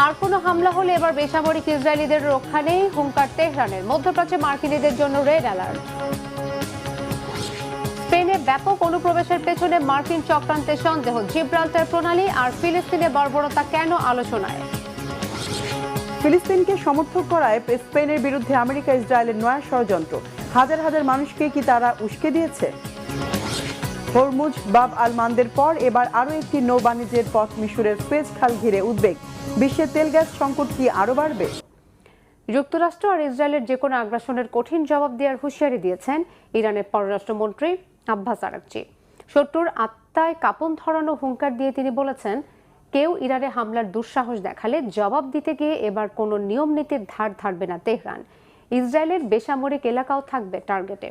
আর কোনো হামলা হলে এবার বেসামরিক ইসরায়েলিদের রক্ষা নেই, হুঙ্কার তেহরানের। মধ্যপ্রাচ্যে মার্কিনীদের জন্য রেড অ্যালার্ট। স্পেনে ব্যাপক অনুপ্রবেশের পেছনে মার্কিন চক্রান্তের সন্দেহ। জিব্রাল্টার প্রণালী আর ফিলিস্তিনের বর্বরতা কেন আলোচনায়? ফিলিস্তিনকে সমর্থন করায় স্পেনের বিরুদ্ধে আমেরিকা ইসরায়েলের নয়া ষড়যন্ত্র। হাজার হাজার মানুষকে কি তারা উস্কে দিয়েছে? হরমুজ বাব আল মান্দের পর এবার আরও একটি নৌ বাণিজ্যের পথ মিশরের সুয়েজ খাল ঘিরে উদ্বেগ। বিশ্বে তেল গ্যাস সংকট কি আরও বাড়বে? যুক্তরাষ্ট্র আর ইসরায়েলের যে কোনো আগ্রাসনের কঠিন জবাব দেওয়ার হুঁশিয়ারি দিয়েছেন ইরানের পররাষ্ট্রমন্ত্রী আব্বাস আরাকচি। শত্রুর আত্মায় কাঁপন ধরানো হুঙ্কার দিয়ে তিনি বলেছেন, কেউ ইরানে হামলার দুঃসাহস দেখালে জবাব দিতে গিয়ে এবার কোনো নিয়ম নীতির ধার ধারবে না তেহরান। ইসরায়েলের বেসামরিক এলাকাও থাকবে টার্গেটে।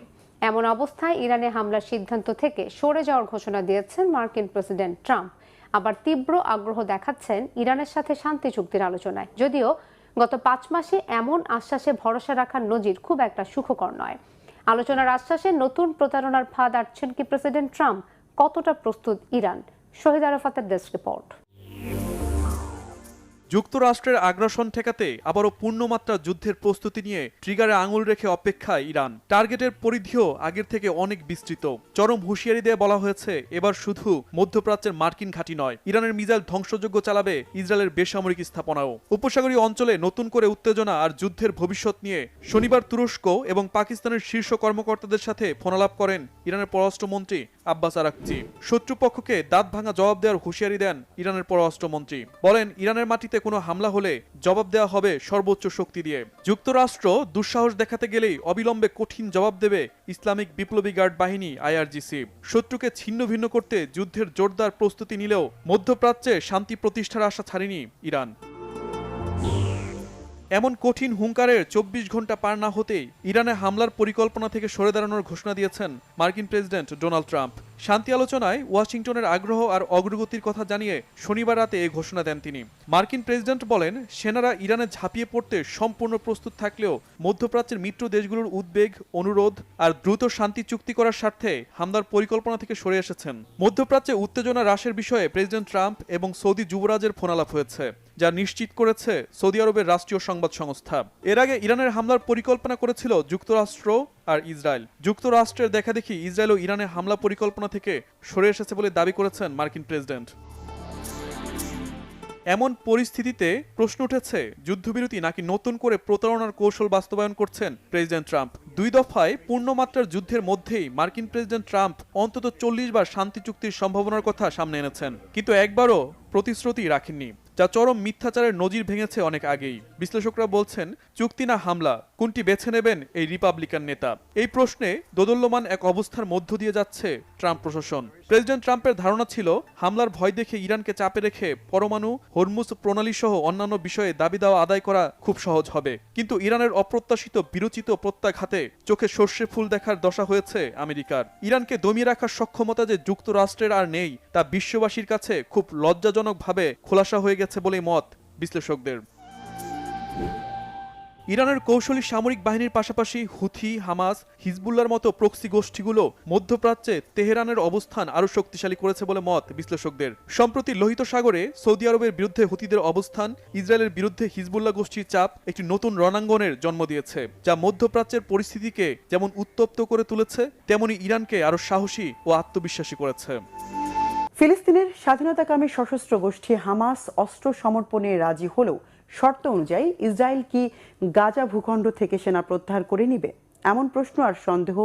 এমন অবস্থায় ইরানে হামলার সিদ্ধান্ত থেকে সরে যাওয়ার ঘোষণা দিয়েছেন মার্কিন প্রেসিডেন্ট ট্রাম্প। আবার তীব্র আগ্রহ দেখাচ্ছেন ইরানের সাথে শান্তি চুক্তির আলোচনায়। যদিও গত 5 মাসে এমন আশ্বাসে ভরসা রাখার নজির খুব একটা সুখকর নয়। আলোচনার আশ্বাসে নতুন প্রতারণার ফাঁদ আঁটছেন কি প্রেসিডেন্ট ট্রাম্প? কতটা প্রস্তুত ইরান? শহীদ আরাফাতের ডেস্ক রিপোর্ট। যুক্তরাষ্ট্রের আগ্রাসন ঠেকাতে আবারও পূর্ণমাত্রা যুদ্ধের প্রস্তুতি নিয়ে ট্রিগারে আঙুল রেখে অপেক্ষায় ইরান। টার্গেটের পরিধিও আগের থেকে অনেক বিস্তৃত। চরম হুঁশিয়ারি দিয়ে বলা হয়েছে, এবার শুধু মধ্যপ্রাচ্যের মার্কিন ঘাঁটি নয়, ইরানের মিসাইল ধ্বংসযোগ্য চালাবে ইসরায়েলের বেসামরিক স্থাপনাও। উপসাগরীয় অঞ্চলে নতুন করে উত্তেজনা আর যুদ্ধের ভবিষ্যৎ নিয়ে শনিবার তুরস্ক এবং পাকিস্তানের শীর্ষ কর্মকর্তাদের সাথে ফোনালাপ করেন ইরানের পররাষ্ট্রমন্ত্রী আব্বাস আরাকচি। শত্রুপক্ষকে দাঁত ভাঙা জবাব দেওয়ার হুঁশিয়ারি দেন ইরানের পররাষ্ট্রমন্ত্রী। বলেন, ইরানের মাটিতে কোনো হামলা হলে জবাব দেওয়া হবে সর্বোচ্চ শক্তি দিয়ে। যুক্তরাষ্ট্র দুঃসাহস দেখাতে গেলেই অবিলম্বে কঠিন জবাব দেবে ইসলামিক বিপ্লবী গার্ড বাহিনী আইআরজিসি। শত্রুকে ছিন্ন ভিন্ন করতে যুদ্ধের জোরদার প্রস্তুতি নিলেও মধ্যপ্রাচ্যে শান্তি প্রতিষ্ঠার আশা ছাড়েনি ইরান। এমন কঠিন হুঙ্কারের 24 ঘন্টা পার না হতেই ইরানে হামলার পরিকল্পনা থেকে সরে দাঁড়ানোর ঘোষণা দিয়েছেন মার্কিন প্রেসিডেন্ট ডোনাল্ড ট্রাম্প। শান্তি আলোচনায় ওয়াশিংটনের আগ্রহ আর অগ্রগতির কথা জানিয়ে শনিবার রাতে এই ঘোষণা দেন তিনি। মার্কিন প্রেসিডেন্ট বলেন, সেনারা ইরানে ঝাঁপিয়ে পড়তে সম্পূর্ণ প্রস্তুত থাকলেও মধ্যপ্রাচ্যের মিত্র দেশগুলোর উদ্বেগ, অনুরোধ আর দ্রুত শান্তি চুক্তি করার স্বার্থে হামলার পরিকল্পনা থেকে সরে এসেছেন। মধ্যপ্রাচ্যে উত্তেজনা হ্রাসের বিষয়ে প্রেসিডেন্ট ট্রাম্প এবং সৌদি যুবরাজের ফোনালাপ হয়েছে, যা নিশ্চিত করেছে সৌদি আরবের রাষ্ট্রীয় সংবাদ সংস্থা। এর আগে ইরানের হামলার পরিকল্পনা করেছিল যুক্তরাষ্ট্র আর ইসরায়েল। যুক্তরাষ্ট্রের দেখাদেখি ইসরায়েল ও ইরানের হামলা পরিকল্পনা থেকে সরে এসেছে বলে দাবি করেছেন মার্কিন প্রেসিডেন্ট। এমন পরিস্থিতিতে প্রশ্ন উঠেছে, যুদ্ধবিরতি নাকি নতুন করে প্রতারণার কৌশল বাস্তবায়ন করছেন প্রেসিডেন্ট ট্রাম্প। 2 দফায় পূর্ণমাত্রার যুদ্ধের মধ্যেই মার্কিন প্রেসিডেন্ট ট্রাম্প অন্তত 40 বার শান্তি চুক্তির সম্ভাবনার কথা সামনে এনেছেন, কিন্তু একবারও প্রতিশ্রুতি রাখেননি, যা চরম মিথ্যাচারের নজির ভেঙেছে অনেক আগেই। বিশ্লেষকরা বলছেন, চুক্তি না হামলা, কোনটি বেছে নেবেন এই রিপাবলিকান নেতা? এই প্রশ্নে দোদুল্যমান এক অবস্থার মধ্য দিয়ে যাচ্ছে ট্রাম্প প্রশাসন। প্রেসিডেন্ট ট্রাম্পের ধারণা ছিল, হামলার ভয় দেখে ইরানকে চাপে রেখে পরমাণু, হরমুজ প্রণালী সহ অন্যান্য বিষয়ে দাবি দেওয়া আদায় করা খুব সহজ হবে। কিন্তু ইরানের অপ্রত্যাশিত বিরচিত প্রত্যাঘাতে চোখে সর্ষে ফুল দেখার দশা হয়েছে আমেরিকার। ইরানকে দমিয়ে রাখার সক্ষমতা যে যুক্তরাষ্ট্রের আর নেই, তা বিশ্ববাসীর কাছে খুব লজ্জাজনকভাবে খোলাসা হয়ে গেছে বলে মত বিশ্লেষকদের। ইরানের কৌশলী সামরিক বাহিনীর পাশাপাশি হুথি, হামাস, হিজবুল্লার মতো প্রক্সি গোষ্ঠীগুলো মধ্যপ্রাচ্যে তেহরানের অবস্থান আরও শক্তিশালী করেছে বলে মত বিশ্লেষকদের। সম্প্রতি লোহিত সাগরে সৌদি আরবের বিরুদ্ধে হুথিদের অবস্থান, ইসরায়েলের বিরুদ্ধে হিজবুল্লাহ গোষ্ঠীর চাপ একটি নতুন রণাঙ্গনের জন্ম দিয়েছে, যা মধ্যপ্রাচ্যের পরিস্থিতিকে যেমন উত্তপ্ত করে তুলেছে, তেমনি ইরানকে আরও সাহসী ও আত্মবিশ্বাসী করেছে। ফিলিস্তিনের স্বাধীনতাকামী সশস্ত্র গোষ্ঠী হামাস অস্ত্র সমর্পণে রাজি হলেও শর্ত অনুযায়ী ইসরায়েল কি গাজা ভূখণ্ড থেকে সেনা প্রত্যাহার করে নিবে? এমন প্রশ্ন আর সন্দেহ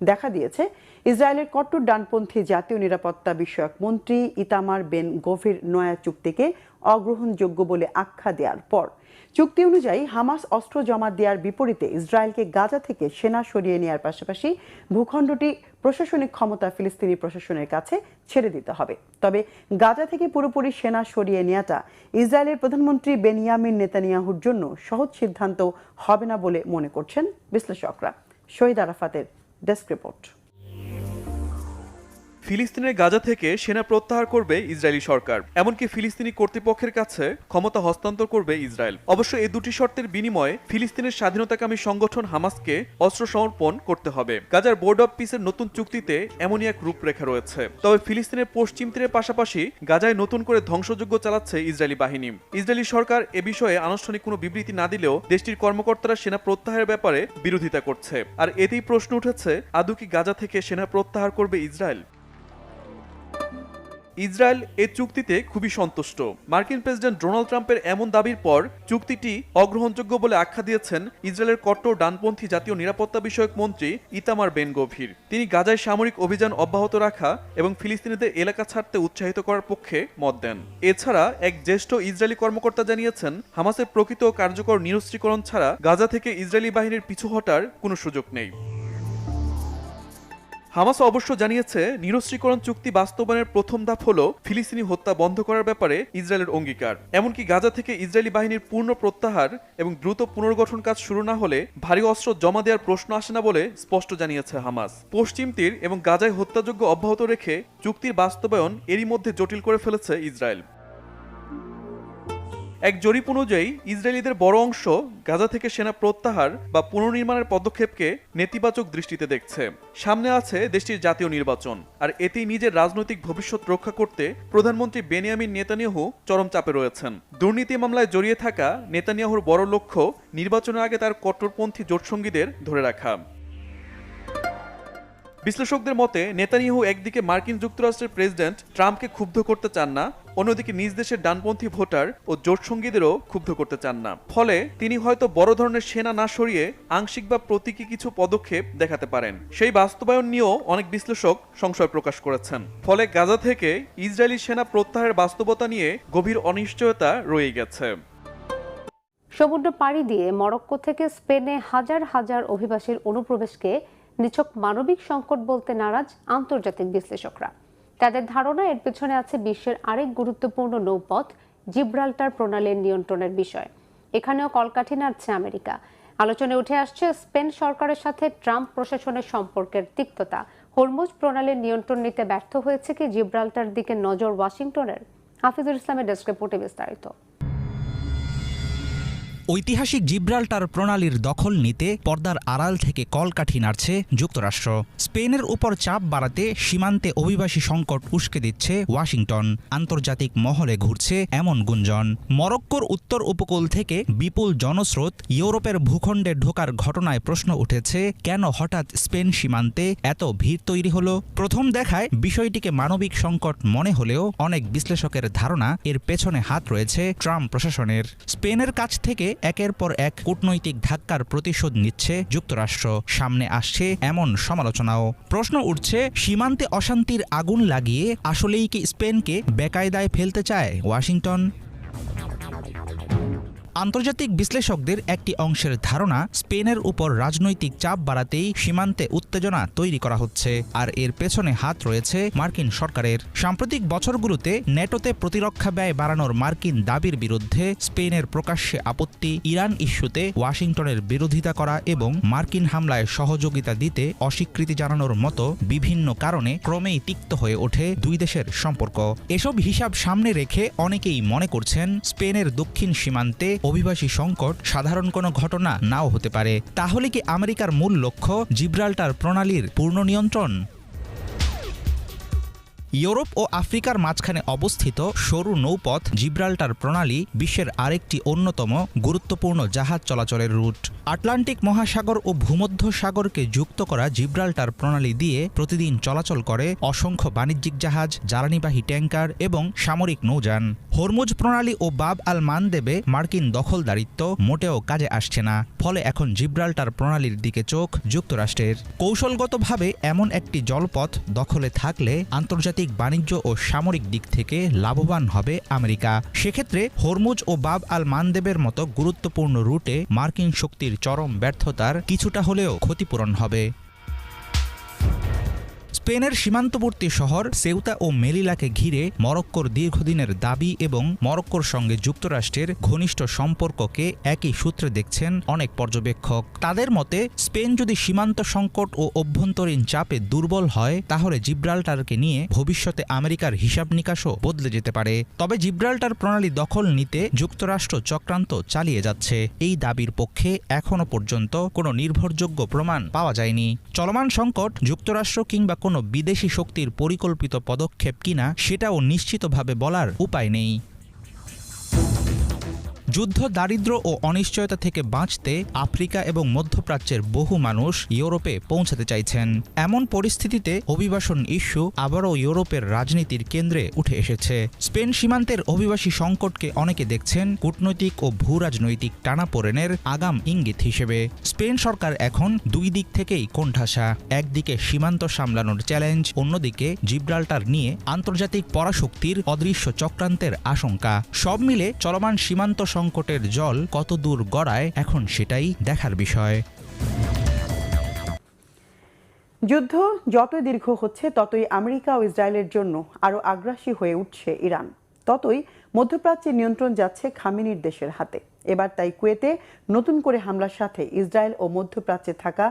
দেখা দিয়েছে ইসরায়েলের কট্টর ডানপন্থী জাতীয় নিরাপত্তা বিষয়ক মন্ত্রী ইতামার বেন গভির নয়া চুক্তিকে অগ্রহণযোগ্য বলে আখ্যা দেওয়ার পর। চুক্তি অনুযায়ী হামাস অস্ত্র জমা দেওয়ার বিপরীতে ইসরায়েলকে গাজা থেকে সেনা সরিয়ে নেওয়ার পাশাপাশি ভূখণ্ডটি প্রশাসনিক ক্ষমতা ফিলিস্তিনি প্রশাসনের কাছে ছেড়ে দিতে হবে। তবে গাজা থেকে পুরোপুরি সেনা সরিয়ে নেওয়াটা ইসরায়েলের প্রধানমন্ত্রী বেনিয়ামিন নেতানিয়াহুর জন্য সহজ সিদ্ধান্ত হবে না বলে মনে করছেন বিশ্লেষকরা। শহীদ আরাফাতের ডেস্ক রিপোর্ট। ফিলিস্তিনের গাজা থেকে সেনা প্রত্যাহার করবে ইসরায়েলি সরকার, এমনকি ফিলিস্তিনি কর্তৃপক্ষের কাছে ক্ষমতা হস্তান্তর করবে ইসরায়েল। অবশ্য এই দুটি শর্তের বিনিময়ে ফিলিস্তিনের স্বাধীনতাকামী সংগঠন হামাসকে অস্ত্র সমর্পণ করতে হবে। গাজার বোর্ড অব পিসের নতুন চুক্তিতে এমনই এক রূপরেখা রয়েছে। তবে ফিলিস্তিনের পশ্চিম তীরের পাশাপাশি গাজায় নতুন করে ধ্বংসযজ্ঞ চালাচ্ছে ইসরায়েলি বাহিনী। ইসরায়েলি সরকার এ বিষয়ে আনুষ্ঠানিক কোনো বিবৃতি না দিলেও দেশটির কর্মকর্তারা সেনা প্রত্যাহারের ব্যাপারে বিরোধিতা করছে। আর এতেই প্রশ্ন উঠেছে, আদৌ কি গাজা থেকে সেনা প্রত্যাহার করবে ইসরায়েল? ইসরায়েল এই চুক্তিতে খুবই সন্তুষ্ট। মার্কিন প্রেসিডেন্ট ডোনাল্ড ট্রাম্পের এমন দাবির পর চুক্তিটি অগ্রহণযোগ্য বলে আখ্যা দিয়েছেন ইসরায়েলের কট্টর ডানপন্থী জাতীয় নিরাপত্তা বিষয়ক মন্ত্রী ইতামার বেন গভির। তিনি গাজায় সামরিক অভিযান অব্যাহত রাখা এবং ফিলিস্তিনিদের এলাকা ছাড়তে উৎসাহিত করার পক্ষে মত দেন। এছাড়া এক জ্যেষ্ঠ ইসরায়েলি কর্মকর্তা জানিয়েছেন, হামাসের প্রকৃত কার্যকর নিরস্ত্রীকরণ ছাড়া গাজা থেকে ইসরায়েলি বাহিনীর পিছু হটার কোনো সুযোগ নেই। হামাস অবশ্য জানিয়েছে, নিরস্ত্রীকরণ চুক্তি বাস্তবায়নের প্রথম ধাপ হলো ফিলিস্তিনি হত্যা বন্ধ করার ব্যাপারে ইসরায়েলের অঙ্গীকার। এমনকি গাজা থেকে ইসরায়েলি বাহিনীর পূর্ণ প্রত্যাহার এবং দ্রুত পুনর্গঠন কাজ শুরু না হলে ভারী অস্ত্র জমা দেওয়ার প্রশ্ন আসে না বলে স্পষ্ট জানিয়েছে হামাস। পশ্চিম তীর এবং গাজায় হত্যাযজ্ঞ অব্যাহত রেখে চুক্তির বাস্তবায়ন এরই মধ্যে জটিল করে ফেলেছে ইসরায়েল। এক জরিপ অনুযায়ী ইসরায়েলিদের বড় অংশ গাজা থেকে সেনা প্রত্যাহার বা পুনর্নির্মাণের পদক্ষেপকে নেতিবাচক দৃষ্টিতে দেখছে। সামনে আছে দেশটির জাতীয় নির্বাচন, আর এতেই নিজের রাজনৈতিক ভবিষ্যৎ রক্ষা করতে প্রধানমন্ত্রী বেনিয়ামিন নেতানিয়াহু চরম চাপে রয়েছেন। দুর্নীতি মামলায় জড়িয়ে থাকা নেতানিয়াহুর বড় লক্ষ্য নির্বাচনের আগে তার কট্টরপন্থী জোটসঙ্গীদের ধরে রাখা। বিশ্লেষকদের মতে, নেতানিয়াহু একদিকে মার্কিন যুক্তরাষ্ট্রের প্রেসিডেন্ট ট্রাম্পকে ক্ষুব্ধ করতে চান না, অন্যদিকে নিজ দেশের ডানপন্থী ভোটার ও জোটসঙ্গীদেরও ক্ষুব্ধ করতে চান না। ফলে তিনি হয়তো বড় ধরনের সেনা না সরিয়ে আংশিক বা প্রতীকী কিছু পদক্ষেপ দেখাতে পারেন। সেই বাস্তবায়ন নিয়েও অনেক বিশ্লেষক সংশয় প্রকাশ করেছেন। ফলে গাজা থেকে ইসরায়েলি সেনা প্রত্যাহারের বাস্তবতা নিয়ে গভীর অনিশ্চয়তা রয়ে গেছে। সমুদ্র পাড়ি দিয়ে মরক্কো থেকে স্পেনে হাজার হাজার অভিবাসীর অনুপ্রবেশকে নিছক মানবিক সংকট বলতে নারাজ আন্তর্জাতিক বিশ্লেষকরা। তাদের ধারণা, এর পেছনে আছে বিশ্বের আরেক গুরুত্বপূর্ণ নৌপথ জিব্রাল্টার প্রণালীর নিয়ন্ত্রণের বিষয়। এখানেও কলকাঠি নাড়ছে আমেরিকা। আলোচনায় উঠে আসছে স্পেন সরকারের সাথে ট্রাম্প প্রশাসনের সম্পর্কের তিক্ততা। হরমুজ প্রণালীর নিয়ন্ত্রণ নিতে ব্যর্থ হয়েছে কি জিব্রাল্টার দিকে নজর ওয়াশিংটনের? হাফিজুল ইসলামের ডেস্ক রিপোর্টে বিস্তারিত। ঐতিহাসিক জিব্রাল্টার প্রণালীর দখল নিতে পর্দার আড়াল থেকে কলকাঠি নাড়ছে যুক্তরাষ্ট্র। স্পেনের উপর চাপ বাড়াতে সীমান্তে অভিবাসী সংকট উস্কে দিচ্ছে ওয়াশিংটন। আন্তর্জাতিক মহলে ঘুরছে এমন গুঞ্জন, মরক্কোর উত্তর উপকূল থেকে বিপুল জনস্রোত ইউরোপের ভূখণ্ডে ঢোকার ঘটনায় প্রশ্ন উঠেছে, কেন হঠাৎ স্পেন সীমান্তে এত ভিড় তৈরি হলো? প্রথম দেখায় বিষয়টিকে মানবিক সংকট মনে হলেও অনেক বিশ্লেষকের ধারণা, এর পেছনে হাত রয়েছে ট্রাম্প প্রশাসনের। স্পেনের কাছ থেকে একের পর এক কূটনৈতিক ধাক্কার প্রতিশোধ নিচ্ছে যুক্তরাষ্ট্র। সামনে আসছে এমন সমালোচনাও। প্রশ্ন উঠছে, সীমান্তে অশান্তির আগুন লাগিয়ে আসলেই কি স্পেনকে বেকায়দায় ফেলতে চায় ওয়াশিংটন? আন্তর্জাতিক বিশ্লেষকদের একটি অংশের ধারণা, স্পেনের উপর রাজনৈতিক চাপ বাড়াতেই সীমান্তে উত্তেজনা তৈরি করা হচ্ছে। আর এর পেছনে হাত রয়েছে মার্কিন সরকারের। সাম্প্রতিক বছরগুলোতে নেটোতে প্রতিরক্ষা ব্যয় বাড়ানোর মার্কিন দাবির বিরুদ্ধে স্পেনের প্রকাশ্যে আপত্তি, ইরান ইস্যুতে ওয়াশিংটনের বিরোধিতা করা এবং মার্কিন হামলায় সহযোগিতা দিতে অস্বীকৃতি জানানোর মতো বিভিন্ন কারণে ক্রমেই তিক্ত হয়ে ওঠে দুই দেশের সম্পর্ক। এসব হিসাব সামনে রেখে অনেকেই মনে করছেন, স্পেনের দক্ষিণ সীমান্তে অভিবাসী সংকট সাধারণ কোনো ঘটনা নাও হতে পারে। তাহলে কি আমেরিকার মূল লক্ষ্য জিব্রাল্টার প্রণালীর পূর্ণ নিয়ন্ত্রণ? ইউরোপ ও আফ্রিকার মাঝখানে অবস্থিত সরু নৌপথ জিব্রাল্টার প্রণালী বিশ্বের আরেকটি অন্যতম গুরুত্বপূর্ণ জাহাজ চলাচলের রুট। আটলান্টিক মহাসাগর ও ভূমধ্য সাগরকে যুক্ত করা জিব্রাল্টার প্রণালী দিয়ে প্রতিদিন চলাচল করে অসংখ্য বাণিজ্যিক জাহাজ, জ্বালানিবাহী ট্যাঙ্কার এবং সামরিক নৌযান। হরমুজ প্রণালী ও বাব আল মানদেবে মার্কিন দখলদারিত্ব মোটেও কাজে আসছে না। ফলে এখন জিব্রাল্টার প্রণালীর দিকে চোখ যুক্তরাষ্ট্রের। কৌশলগতভাবে এমন একটি জলপথ দখলে থাকলে আন্তর্জাতিক বাণিজ্য ও সামরিক দিক থেকে লাভবান হবে আমেরিকা। সেক্ষেত্রে হরমুজ ও বাব আল মানদেবের মতো গুরুত্বপূর্ণ রুটে মার্কিন শক্তির চরম ব্যর্থতার কিছুটা হলেও ক্ষতিপূরণ হবে। স্পেনের সীমান্তবর্তী শহর সেউতা ও মেলিলাকে ঘিরে মরক্কোর দীর্ঘদিনের দাবি এবং মরক্কোর সঙ্গে যুক্তরাষ্ট্রের ঘনিষ্ঠ সম্পর্ককে একই সূত্রে দেখছেন অনেক পর্যবেক্ষক। তাদের মতে স্পেন যদি সীমান্ত সংকট ও অভ্যন্তরীণ চাপে দুর্বল হয় তাহলে জিব্রাল্টারকে নিয়ে ভবিষ্যতে আমেরিকার হিসাব নিকাশও বদলে যেতে পারে। তবে জিব্রাল্টার প্রণালী দখল নিতে যুক্তরাষ্ট্র চক্রান্ত চালিয়ে যাচ্ছে, এই দাবির পক্ষে এখনো পর্যন্ত কোনো নির্ভরযোগ্য প্রমাণ পাওয়া যায়নি। চলমান সংকট যুক্তরাষ্ট্র কিংবা কোনো বিদেশি শক্তির পরিকল্পিত পদক্ষেপ কিনা সেটাও নিশ্চিতভাবে বলার উপায় নেই। যুদ্ধ, দারিদ্র্য ও অনিশ্চয়তা থেকে বাঁচতে আফ্রিকা এবং মধ্যপ্রাচ্যের বহু মানুষ ইউরোপে পৌঁছাতে চাইছেন। এমন পরিস্থিতিতে অভিবাসন ইস্যু আবারও ইউরোপের রাজনীতির কেন্দ্রে উঠে এসেছে। স্পেন সীমান্তের অভিবাসী সংকটকে অনেকে দেখছেন কূটনৈতিক ও ভূরাজনৈতিক টানাপোড়েনের আগাম ইঙ্গিত হিসেবে। স্পেন সরকার এখন দুই দিক থেকেই কোণঠাসা। একদিকে সীমান্ত সামলানোর চ্যালেঞ্জ, অন্যদিকে জিব্রাল্টার নিয়ে আন্তর্জাতিক পরাশক্তির অদৃশ্য চক্রান্তের আশঙ্কা। সব মিলে চলমান সীমান্ত সংকটের জল কত দূর গড়ায় এখন সেটাই দেখার বিষয়। যুদ্ধ যতই দীর্ঘ হচ্ছে ততই আমেরিকা ও ইসরায়েলের জন্য আরও আগ্রাসী হয়ে উঠছে ইরান, ততই মধ্যপ্রাচ্যের নিয়ন্ত্রণ যাচ্ছে খামেনির দেশের হাতে। এবার তাই কুয়েতে নতুন করে হামলার সাথে ইসরায়েল ও মধ্যপ্রাচ্যে থাকা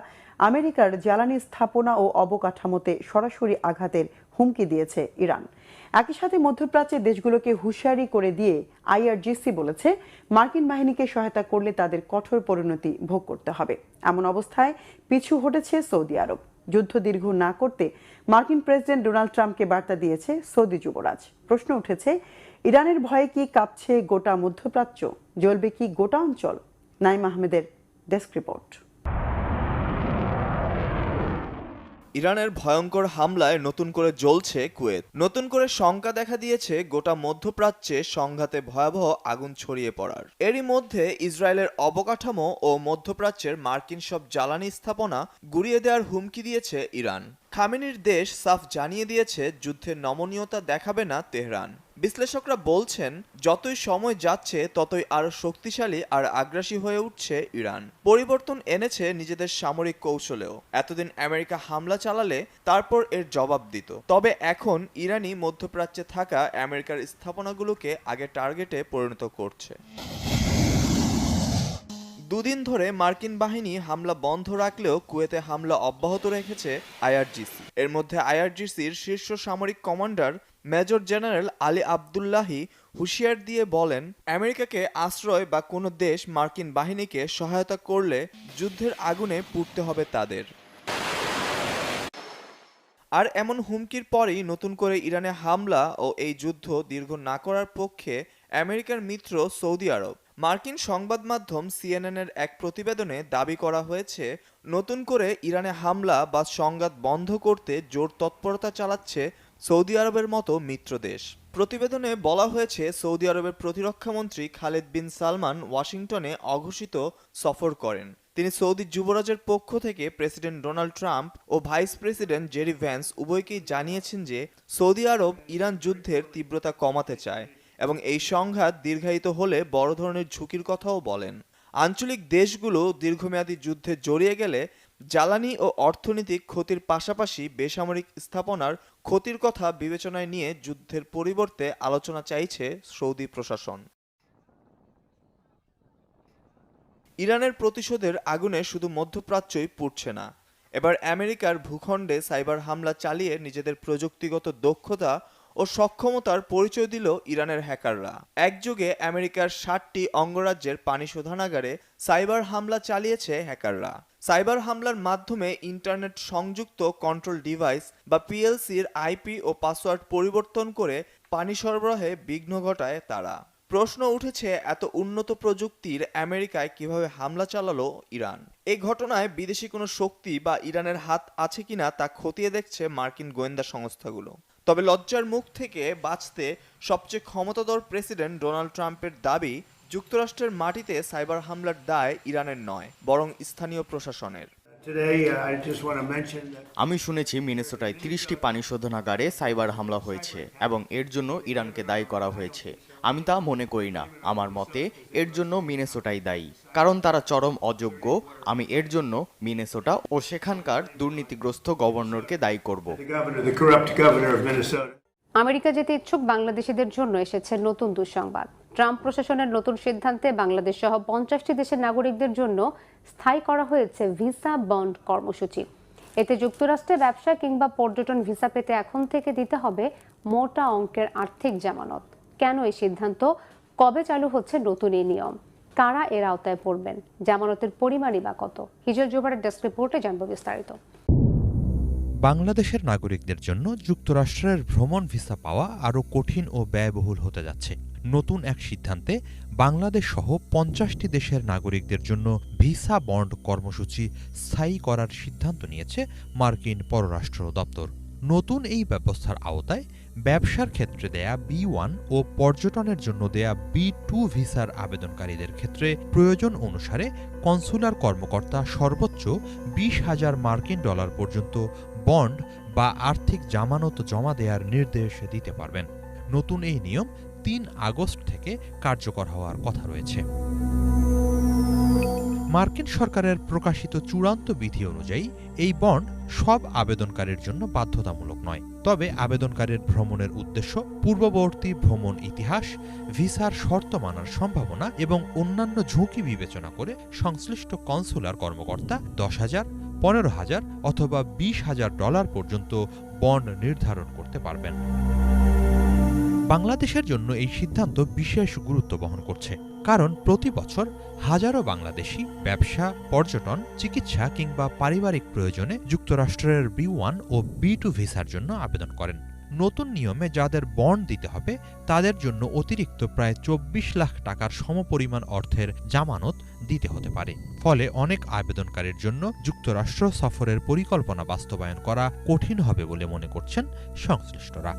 আমেরিকার জ্বালানি স্থাপনা ও অবকাঠামোতে সরাসরি আঘাতের হুমকি দিয়েছে ইরান। একই সাথে মধ্যপ্রাচ্যের দেশগুলোকে হুঁশিয়ারি করে দিয়ে আইআরজিসি বলেছে মার্কিন বাহিনীকে সহায়তা করলে তাদের কঠোর পরিণতি ভোগ করতে হবে। এমন অবস্থায় পিছু হটেছে সৌদি আরব। যুদ্ধ দীর্ঘ না করতে মার্কিন প্রেসিডেন্ট ডোনাল্ড ট্রাম্পকে বার্তা দিয়েছে সৌদি যুবরাজ। প্রশ্ন উঠেছে, ইরানের ভয়ে কি কাঁপছে গোটা মধ্যপ্রাচ্য, জ্বলবে কি গোটা অঞ্চল? নাইম আহমেদের ডেস্ক রিপোর্ট। ইরানের ভয়ঙ্কর হামলায় নতুন করে জ্বলছে কুয়েত। নতুন করে শঙ্কা দেখা দিয়েছে গোটা মধ্যপ্রাচ্যে সংঘাতে ভয়াবহ আগুন ছড়িয়ে পড়ার। এরই মধ্যে ইসরায়েলের অবকাঠামো ও মধ্যপ্রাচ্যের মার্কিন সব জ্বালানি স্থাপনা গুঁড়িয়ে দেওয়ার হুমকি দিয়েছে ইরান। খামেনির দেশ সাফ জানিয়ে দিয়েছে যুদ্ধের নমনীয়তা দেখাবে না তেহরান। বিশ্লেষকরা বলছেন যতই সময় যাচ্ছে ততই আরো শক্তিশালী আর আগ্রাসী হয়ে উঠছে ইরান। পরিবর্তন এনেছে নিজেদের সামরিক কৌশলেও। এতদিন আমেরিকা হামলা চালালে তারপর এর জবাব দিত, তবে এখন ইরানই মধ্যপ্রাচ্যে থাকা আমেরিকার স্থাপনাগুলোকে আগে টার্গেটে পরিণত করছে। দুদিন ধরে মার্কিন বাহিনী হামলা বন্ধ রাখলেও কুয়েতে হামলা অব্যাহত রেখেছে আইআরজিসি। এর মধ্যে আইআরজিসির শীর্ষ সামরিক commander major general Ali Abdullahi হুঁশিয়ার দিয়ে বলেন, আমেরিকাকে আশ্রয় বা কোনো দেশ মার্কিন বাহিনীকে সহায়তা করলে যুদ্ধের আগুনে পুড়তে হবে তাদের। আর এমন হুমকির পরেই নতুন করে ইরানে হামলা ও এই যুদ্ধ দীর্ঘ না করার পক্ষে আমেরিকার মিত্র সৌদি আরব। মার্কিন সংবাদ মাধ্যম সিএনএন-এর এক প্রতিবেদনে দাবি করা হয়েছে, নতুন করে ইরানে হামলা বা সংঘাত বন্ধ করতে জোর তৎপরতা চালাচ্ছে সৌদি আরবের মতো মিত্র দেশ। প্রতিবেদনে বলা হয়েছে, সৌদি আরবের প্রতিরক্ষামন্ত্রী খালেদ বিন সালমান ওয়াশিংটনে অঘোষিত সফর করেন। তিনি সৌদি যুবরাজের পক্ষ থেকে প্রেসিডেন্ট ডোনাল্ড ট্রাম্প ও ভাইস প্রেসিডেন্ট জেরি ভ্যান্স উভয়কেই জানিয়েছেন যে সৌদি আরব ইরান যুদ্ধের তীব্রতা কমাতে চায় এবং এই সংঘাত দীর্ঘায়িত হলে বড় ধরনের ঝুঁকির কথাও বলেন। আঞ্চলিক দেশগুলো দীর্ঘমেয়াদী যুদ্ধে জড়িয়ে গেলে জ্বালানি ও অর্থনৈতিক ক্ষতির পাশাপাশি বেসামরিক স্থাপনার ক্ষতির কথা বিবেচনায় নিয়ে যুদ্ধের পরিবর্তে আলোচনা চাইছে সৌদি প্রশাসন। ইরানের প্রতিশোধের আগুনে শুধু মধ্যপ্রাচ্যই পুড়ছে না, এবার আমেরিকার ভূখণ্ডে সাইবার হামলা চালিয়ে নিজেদের প্রযুক্তিগত দক্ষতা ও সক্ষমতার পরিচয় দিল ইরানের হ্যাকাররা। একযোগে আমেরিকার 60টি অঙ্গরাজ্যের পানি শোধনাগারে সাইবার হামলা চালিয়েছে হ্যাকাররা। সাইবার হামলার মাধ্যমে ইন্টারনেট সংযুক্ত কন্ট্রোল ডিভাইস বা পিএলসির আইপি ও পাসওয়ার্ড পরিবর্তন করে পানি সরবরাহে বিঘ্ন ঘটায় তারা। প্রশ্ন উঠেছে, এত উন্নত প্রযুক্তির আমেরিকায় কিভাবে হামলা চালালো ইরান? এই ঘটনায় বিদেশি কোনো শক্তি বা ইরানের হাত আছে কিনা তা খতিয়ে দেখছে মার্কিন গোয়েন্দা সংস্থাগুলো। তবে লজ্জার মুখ থেকে বাঁচতে সবচেয়ে ক্ষমতাধর প্রেসিডেন্ট ডোনাল্ড ট্রাম্পের দাবি, যুক্তরাষ্ট্রের মাটিতে সাইবার হামলার দায় ইরানের নয়, বরং স্থানীয় প্রশাসনের। আমি শুনেছি মিনেসোটায় 30টি পানি শোধনাগারে সাইবার হামলা হয়েছে এবং এর জন্য ইরানকে দায়ী করা হয়েছে। আমি তা মনে করি না। আমার মতে এর জন্য মিনেসোটাই দায়ী, কারণ তারা চরম অযোগ্য। আমি এর জন্য মিনেসোটা ও সেখানকার দুর্নীতিগ্রস্ত গভর্নরকে দায়ী করব। আমেরিকা যেতে ইচ্ছুক বাংলাদেশিদের জন্য এসেছে নতুন দুঃসংবাদ। ট্রাম্প প্রশাসনের নতুন সিদ্ধান্তে বাংলাদেশ সহ 50টি দেশের নাগরিকদের জন্য স্থায়ী করা হয়েছে ভিসা বন্ড কর্মসূচি। এতে যুক্তরাষ্ট্রে ব্যবসা কিংবা পর্যটন ভিসা পেতে এখন থেকে দিতে হবে মোটা অঙ্কের আর্থিক জামানত। কেন এই সিদ্ধান্ত, কবে চালু হচ্ছে নতুন এই নিয়ম, কারা এর আওতায় পড়বেন, জামানতের পরিমাণই বা কত? হিজল জোবারের ডেস্ক রিপোর্টে জানবো বিস্তারিত। বাংলাদেশের নাগরিকদের জন্য যুক্তরাষ্ট্রের ভ্রমণ ভিসা পাওয়া আরও কঠিন ও ব্যয়বহুল হতে যাচ্ছে। নতুন এক সিদ্ধান্তে বাংলাদেশ সহ 50টি দেশের নাগরিকদের জন্য ভিসা বন্ড কর্মসূচি স্থায়ী করার সিদ্ধান্ত নিয়েছে মার্কিন পররাষ্ট্র দপ্তর। নতুন এই ব্যবস্থার আওতায় ব্যবসার ক্ষেত্রে দেয়া B1 ও পর্যটনের জন্য দেয়া B2 ভিসার আবেদনকারীদের ক্ষেত্রে প্রয়োজন অনুসারে কনসুলার কর্মকর্তা সর্বোচ্চ 20,000 মার্কিন ডলার পর্যন্ত বন্ড বা আর্থিক জামানত জমা দেওয়ার নির্দেশ দিতে পারবেন। নতুন এই নিয়ম 3 আগস্ট থেকে কার্যকর হওয়ার কথা রয়েছে। মার্কিন সরকারের প্রকাশিত চূড়ান্ত বিধি অনুযায়ী এই বন্ড সব আবেদনকারীর জন্য বাধ্যতামূলক নয়। তবে আবেদনকারীর ভ্রমণের উদ্দেশ্য, পূর্ববর্তী ভ্রমণ ইতিহাস, ভিসার শর্ত মানার সম্ভাবনা এবং অন্যান্য ঝুঁকি বিবেচনা করে সংশ্লিষ্ট কনসুলার কর্মকর্তা 10,000, 15,000 অথবা 20,000 ডলার পর্যন্ত বন্ড নির্ধারণ করতে পারবেন। বাংলাদেশের জন্য এই সিদ্ধান্ত বিশেষ গুরুত্ব বহন করছে, কারণ প্রতি বছর হাজারো বাংলাদেশি ব্যবসা, পর্যটন, চিকিৎসা কিংবা পারিবারিক প্রয়োজনে যুক্তরাষ্ট্রের B1 ও B2 ভিসার জন্য আবেদন করেন। নতুন নিয়মে যাদের বন্ড দিতে হবে তাদের জন্য অতিরিক্ত প্রায় 24 লাখ টাকার সমপরিমাণ অর্থের জামানত দিতে হতে পারে। ফলে অনেক আবেদনকারীর জন্য যুক্তরাষ্ট্র সফরের পরিকল্পনা বাস্তবায়ন করা কঠিন হবে বলে মনে করছেন সংশ্লিষ্টরা।